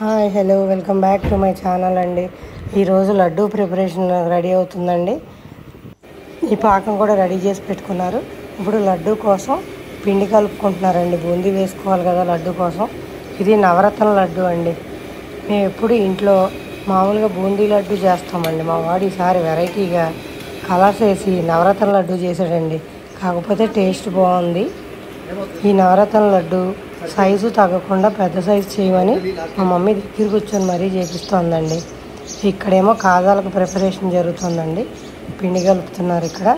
Hi hello welcome back to my channel అండి. ఈరోజు laddu preparation ready అవుతుందండి. ఈ పాకం కూడా రెడీ చేసి పెట్టుకున్నారు. ఇప్పుడు లడ్డూ కోసం పిండి కలుపుకుంటున్నారండి. బూందీ వేసుకోవాలి కదా లడ్డూ కోసం. ఇది నవరత్న లడ్డు అండి. మేము ఎప్పుడు ఇంట్లో మామూలుగా బూందీ లడ్డు చేస్తామండి. మా వాడు ఈసారి వెరైటీగా కలర్స్ వేసి నవరత్న లడ్డు చేశాడండి. కాకపోతే టేస్ట్ బాగుంది. ఈ నవరత్న లడ్డు సైజు తగ్గకుండా పెద్ద సైజు చేయమని మా మమ్మీ దగ్గర కూర్చొని మరీ చేపిస్తోందండి. ఇక్కడేమో కాజాలకు ప్రిపరేషన్ జరుగుతుందండి. పిండి కలుపుతున్నారు ఇక్కడ.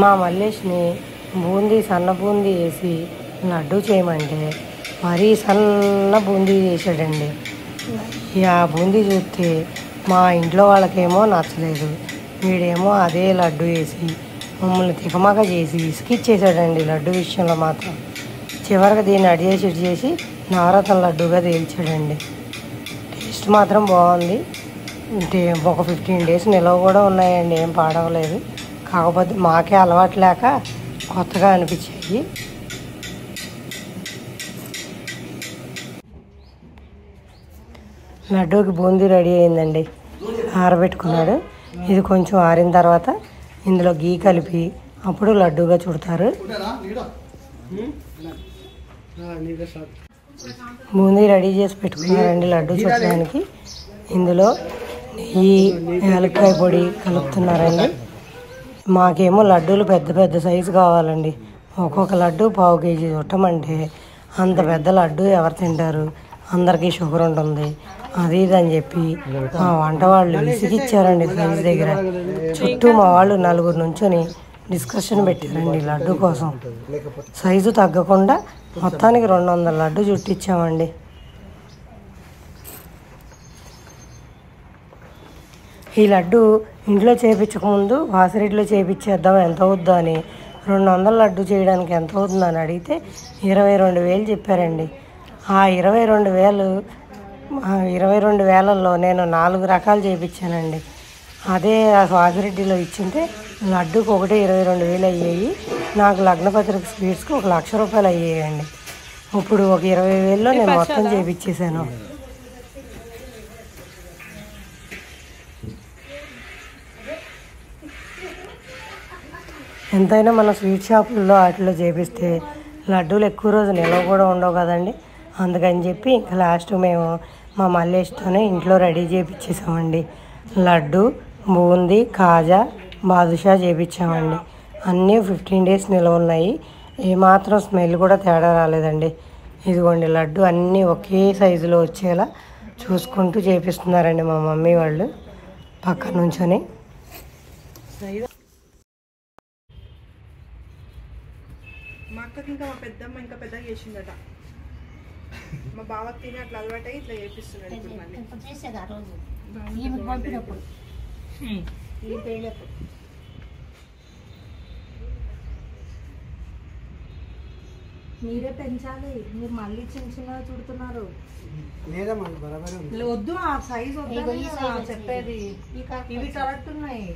మా మల్లేష్ని బూందీ సన్న బూందీ వేసి లడ్డు చేయమంటే మరీ సన్న బూందీ చేశాడండి. ఆ బూందీ చూస్తే మా ఇంట్లో వాళ్ళకేమో నచ్చలేదు. వీడేమో అదే లడ్డు వేసి మమ్మల్ని తికమక చేసి ఇసుకిచ్చేసాడండి లడ్డు విషయంలో మాత్రం. చివరికి దీన్ని అడిగేసి చేసి నవరత్న లడ్డుగా తేల్చాడండి. టేస్ట్ మాత్రం బాగుంది. ఒక 15 days నిలవ కూడా ఉన్నాయండి. ఏం పాడవలేదు. కాకపోతే మాకే అలవాటు లేక కొత్తగా అనిపించాయి. లడ్డూకి బూందీ రెడీ అయిందండి. ఆరబెట్టుకున్నాడు. ఇది కొంచెం ఆరిన తర్వాత ఇందులో గీ కలిపి అప్పుడు లడ్డూగా చుడతారు. బూందీ రెడీ చేసి పెట్టుకున్నారండి లడ్డూ చుట్టడానికి. ఇందులో నెయ్యి యాలక్కాయ పొడి కలుపుతున్నారండి. మాకేమో లడ్డూలు పెద్ద పెద్ద సైజు కావాలండి. ఒక్కొక్క లడ్డు 1/2 kg చుట్టమంటే అంత పెద్ద లడ్డు ఎవరు తింటారు? అందరికీ షుగర్ ఉంటుంది. అది ఇది అని చెప్పి మా వంట వాళ్ళు విసిగిచ్చారండి సైజు దగ్గర. చుట్టూ మా వాళ్ళు 4 నుంచొని డిస్కషన్ పెట్టారండి లడ్డు కోసం. సైజు తగ్గకుండా మొత్తానికి 200 లడ్డు చుట్టించామండి. ఈ లడ్డు ఇంట్లో చేయించకముందు వాసిరెడ్డిలో చేయించేద్దాం ఎంత అవుద్దో అని 200 లడ్డు చేయడానికి ఎంత అవుతుందని అడిగితే 22,000 చెప్పారండి. ఆ 22,000లో నేను 4 రకాలు చేయించానండి. అదే వాసిరెడ్డిలో ఇచ్చింటే లడ్డుకు ఒకటి 22,000 అయ్యాయి. నాకు లగ్నపత్రిక స్వీట్స్కి 1,00,000 రూపాయలు అయ్యాయండి. ఇప్పుడు ఒక 20,000లో నేను మొత్తం చేయించేసాను. ఎంతైనా మన స్వీట్ షాపుల్లో వాటిలో చేపిస్తే లడ్డూలు ఎక్కువ రోజు నిల్వ కూడా ఉండవు కదండి. అందుకని చెప్పి ఇంకా లాస్ట్ మేము మా మల్లేష్తోనే ఇంట్లో రెడీ చేయించేసామండి. లడ్డు, బూందీ, కాజా, బాదుషా చేయించామండి. అన్నీ 15 days నిల్వ ఉన్నాయి. ఏమాత్రం స్మెల్ కూడా తేడా రాలేదండి. ఇదిగోండి లడ్డు అన్నీ ఒకే సైజులో వచ్చేలా చూసుకుంటూ చేపిస్తున్నారండి మా మమ్మీ వాళ్ళు పక్క నుంచొని. మా అక్కకి ఇంకా మా పెద్దమ్మ ఇంకా పెద్దగా చేసిందట. మా బావకి తిని అట్లా అలవాటు అయ్యి ఇట్లా చేపిస్తున్నాడు. మీరే పెంచాలి. మీరు మళ్ళీ చిన్న చిన్నగా చుడుతున్నారు. వద్దు ఆ సైజ్ వద్దు చెప్పేది. ఇవి కరెక్ట్ ఉన్నాయి.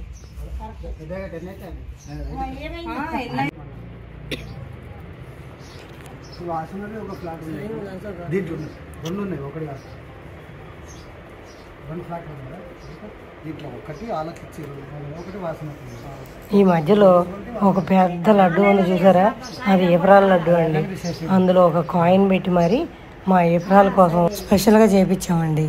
ఒక ఫ్లాట్ ఉన్నాయి. దీంట్లో 2 ఉన్నాయి. ఒకటి కాదు 2 ఫ్లాట్ ఉన్నాయి. దీంట్లో ఒకటి ఆలకిచ్చి ఒకటి వాసన. ఈ మధ్యలో ఒక పెద్ద లడ్డు ఉంది చూసారా? అది ఏప్రాల్ లడ్డు అండి. అందులో ఒక కాయిన్ పెట్టి మరి మా ఏప్రాల్ కోసం స్పెషల్గా చేయించామండి.